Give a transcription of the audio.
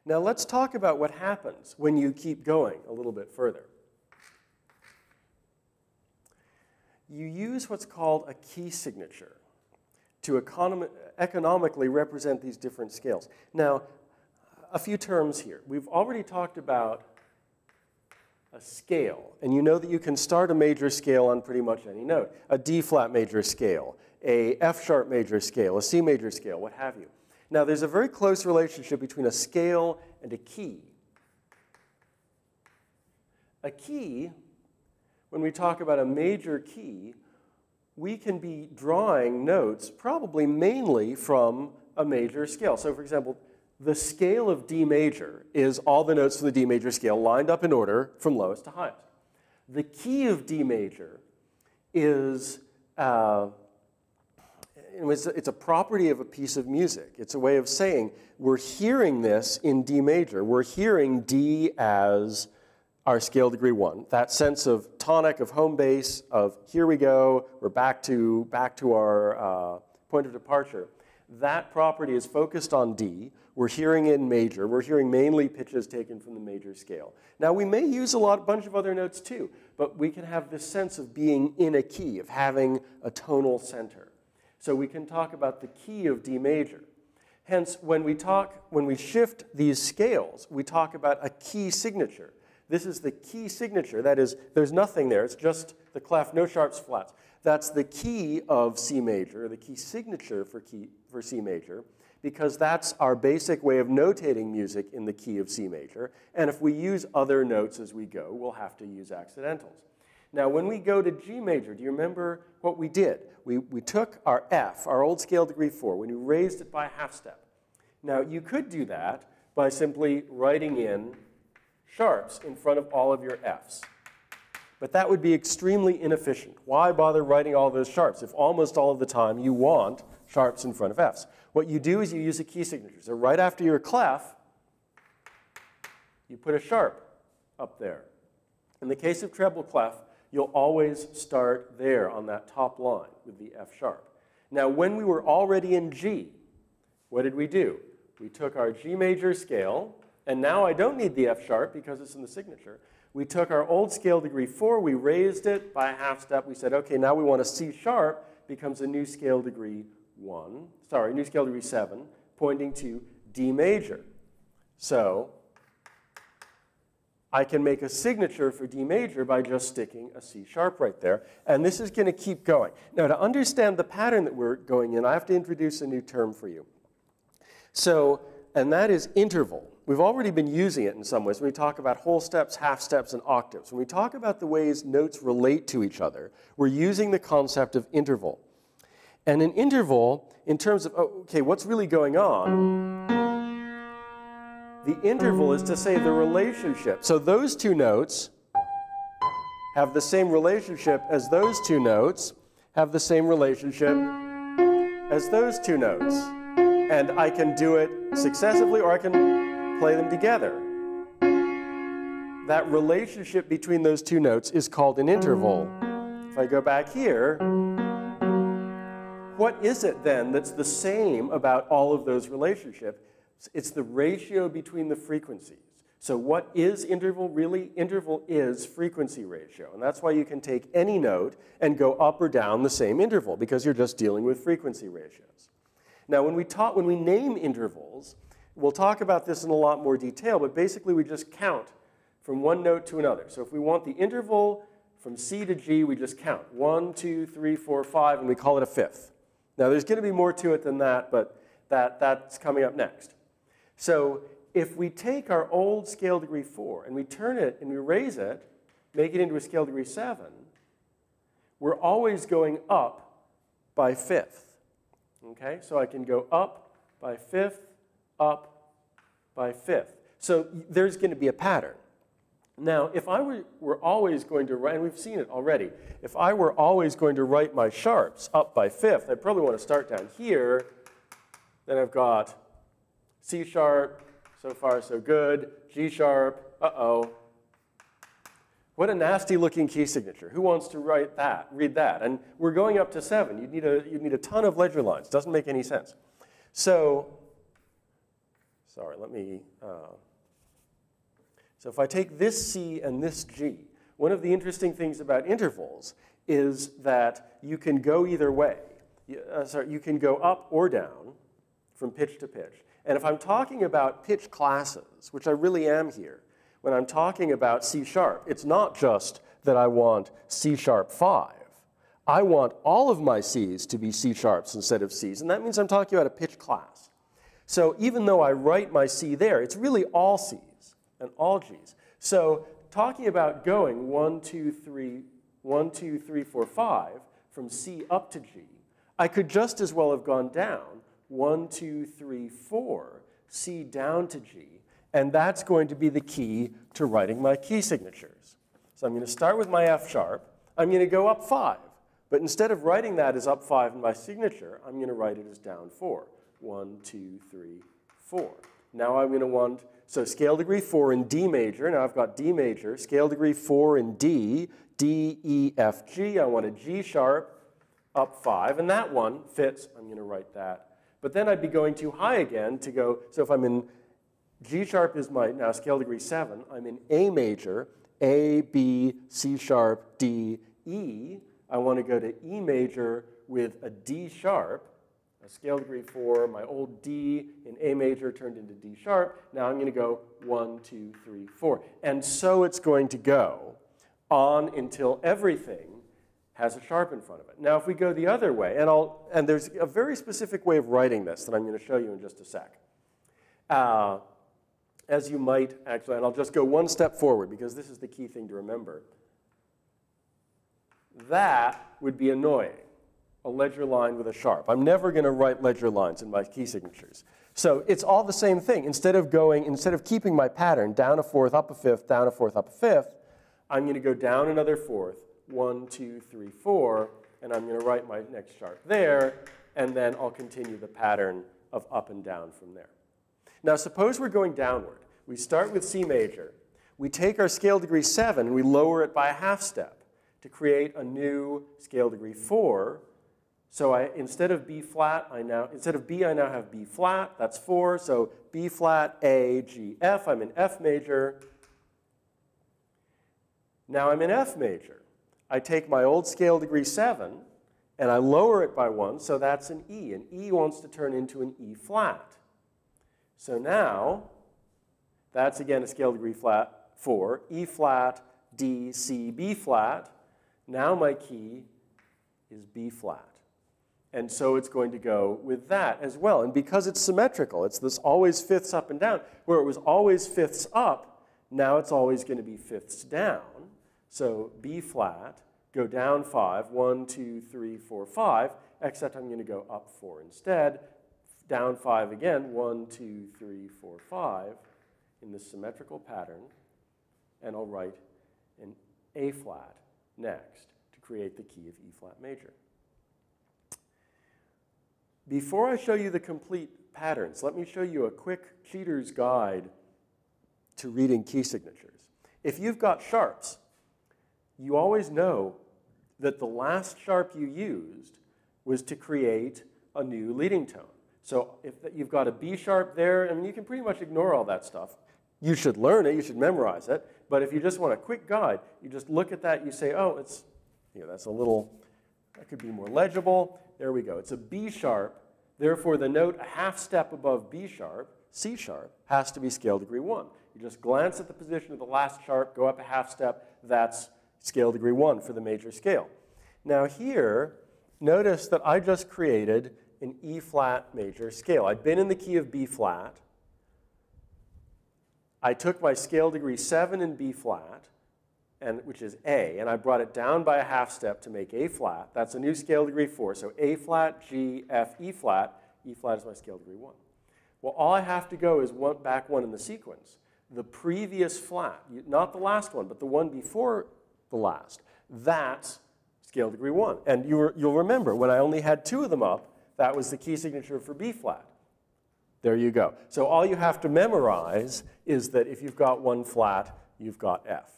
Now let's talk about what happens when you keep going a little bit further. You use what's called a key signature to economically represent these different scales. Now, a few terms here. We've already talked about a scale, and you know that you can start a major scale on pretty much any note. A D-flat major scale, a F-sharp major scale, a C major scale, what have you. Now, there's a very close relationship between a scale and a key. A key, when we talk about a major key, we can be drawing notes probably mainly from a major scale. So, for example, the scale of D major is all the notes from the D major scale lined up in order from lowest to highest. The key of D major is it's a property of a piece of music. It's a way of saying we're hearing this in D major. We're hearing D as our scale degree 1. That sense of tonic, of home base, of here we go, we're back to our point of departure. That property is focused on D. We're hearing in major. We're hearing mainly pitches taken from the major scale. Now, we may use a bunch of other notes too, but we can have this sense of being in a key, of having a tonal center. So we can talk about the key of D major. Hence, when we shift these scales, we talk about a key signature. This is the key signature. That is, there's nothing there. It's just the clef, no sharps, flats. That's the key of C major, the key signature for C major, because that's our basic way of notating music in the key of C major. And if we use other notes as we go, we'll have to use accidentals. Now, when we go to G major, do you remember what we did? We took our F, our old scale degree 4, when we raised it by a half step. Now, you could do that by simply writing in sharps in front of all of your Fs. But that would be extremely inefficient. Why bother writing all those sharps if almost all of the time you want sharps in front of Fs? What you do is you use a key signature. So right after your clef, you put a sharp up there. In the case of treble clef, you'll always start there on that top line with the F sharp. Now, when we were already in G, what did we do? We took our G major scale, and now I don't need the F sharp because it's in the signature. We took our old scale degree 4, we raised it by a half step. We said, okay, now we want a C sharp, becomes a new scale degree 7, pointing to D major. So I can make a signature for D major by just sticking a C sharp right there. And this is going to keep going. Now, to understand the pattern that we're going in, I have to introduce a new term for you. So, and that is interval. We've already been using it in some ways when we talk about whole steps, half steps, and octaves. When we talk about the ways notes relate to each other, we're using the concept of interval. And an interval, in terms of, okay, what's really going on? The interval is to say the relationship. So those two notes have the same relationship as those two notes have the same relationship as those two notes. And I can do it successively, or I can play them together. That relationship between those two notes is called an interval. If I go back here, what is it then that's the same about all of those relationships? It's the ratio between the frequencies. So what is interval really? Interval is frequency ratio. And that's why you can take any note and go up or down the same interval, because you're just dealing with frequency ratios. Now, when we name intervals, we'll talk about this in a lot more detail, but basically we just count from one note to another. So if we want the interval from C to G, we just count 1, 2, 3, 4, 5, and we call it a fifth. Now, there's going to be more to it than that, but that's coming up next. So if we take our old scale degree 4 and we turn it and we raise it, make it into a scale degree 7, we're always going up by fifth. Okay, so I can go up by fifth, up by fifth. So there's going to be a pattern. Now, if I were always going to write, and we've seen it already, if I were always going to write my sharps up by fifth, I'd probably want to start down here. Then I've got C sharp, so far so good, G sharp, uh-oh. What a nasty looking key signature. Who wants to write that, read that? And we're going up to 7. You'd need a ton of ledger lines. Doesn't make any sense. So sorry, let me, so if I take this C and this G, one of the interesting things about intervals is that you can go either way. You can go up or down from pitch to pitch. And if I'm talking about pitch classes, which I really am here, when I'm talking about C sharp, it's not just that I want C sharp 5. I want all of my Cs to be C sharps instead of Cs, and that means I'm talking about a pitch class. So even though I write my C there, it's really all Cs and all Gs. So talking about going 1, 2, 3, 1, 2, 3, 4, 5 from C up to G, I could just as well have gone down 1, 2, 3, 4, C down to G, and that's going to be the key to writing my key signatures. So I'm going to start with my F sharp. I'm going to go up 5. But instead of writing that as up 5 in my signature, I'm going to write it as down 4. 1, 2, 3, 4. Now I'm going to want, so scale degree 4 in D major. Now I've got D major. Scale degree 4 in D, D, E, F, G. I want a G sharp up 5. And that one fits. I'm going to write that. But then I'd be going too high again to go, so if I'm in, G sharp is my, now scale degree 7. I'm in A major, A, B, C sharp, D, E. I want to go to E major with a D sharp, a scale degree 4, my old D in A major turned into D sharp. Now I'm going to go 1, 2, 3, 4. And so it's going to go on until everything has a sharp in front of it. Now if we go the other way, and there's a very specific way of writing this that I'm going to show you in just a sec. As you might actually, and I'll just go one step forward because this is the key thing to remember. That would be annoying, a ledger line with a sharp. I'm never going to write ledger lines in my key signatures. So it's all the same thing. Instead of keeping my pattern down a fourth, up a fifth, down a fourth, up a fifth, I'm going to go down another fourth, 1, 2, 3, 4, and I'm going to write my next sharp there, and then I'll continue the pattern of up and down from there. Now suppose we're going downward. We start with C major. We take our scale degree 7 and we lower it by a half step to create a new scale degree 4. So instead of B flat, instead of B, I now have B flat. That's 4. So B flat, A, G, F. I'm in F major. Now I'm in F major. I take my old scale degree 7 and I lower it by 1. So that's an E. And E wants to turn into an E flat. So now that's again a scale degree flat 4. E flat, D, C, B flat. Now my key is B flat. And so it's going to go with that as well. And because it's symmetrical, it's this always fifths up and down, where it was always fifths up, now it's always going to be fifths down. So B flat, go down 5, 1, 2, 3, 4, 5, except I'm going to go up 4 instead. Down 5 again, 1, 2, 3, 4, 5, in this symmetrical pattern. And I'll write an A flat next to create the key of E flat major. Before I show you the complete patterns, let me show you a quick cheater's guide to reading key signatures. If you've got sharps, you always know that the last sharp you used was to create a new leading tone. So if you've got a B sharp there, I mean, you can pretty much ignore all that stuff. You should learn it, you should memorize it, but if you just want a quick guide, you just look at that, you say, oh, it's, that's a little, that could be more legible. There we go. It's a B sharp, therefore the note a half step above B sharp, C sharp, has to be scale degree 1. You just glance at the position of the last sharp, go up a half step, that's scale degree 1 for the major scale. Now here, notice that I just created an E flat major scale. I'd been in the key of B flat. I took my scale degree 7 in B flat, which is A, and I brought it down by a half step to make A flat. That's a new scale degree 4. So A flat, G, F, E flat. E flat is my scale degree 1. Well, all I have to go is back one in the sequence. The previous flat, not the last one, but the one before the last, that's scale degree 1. And you'll remember, when I only had 2 of them up, that was the key signature for B flat. There you go. So all you have to memorize is that if you've got one flat, you've got F.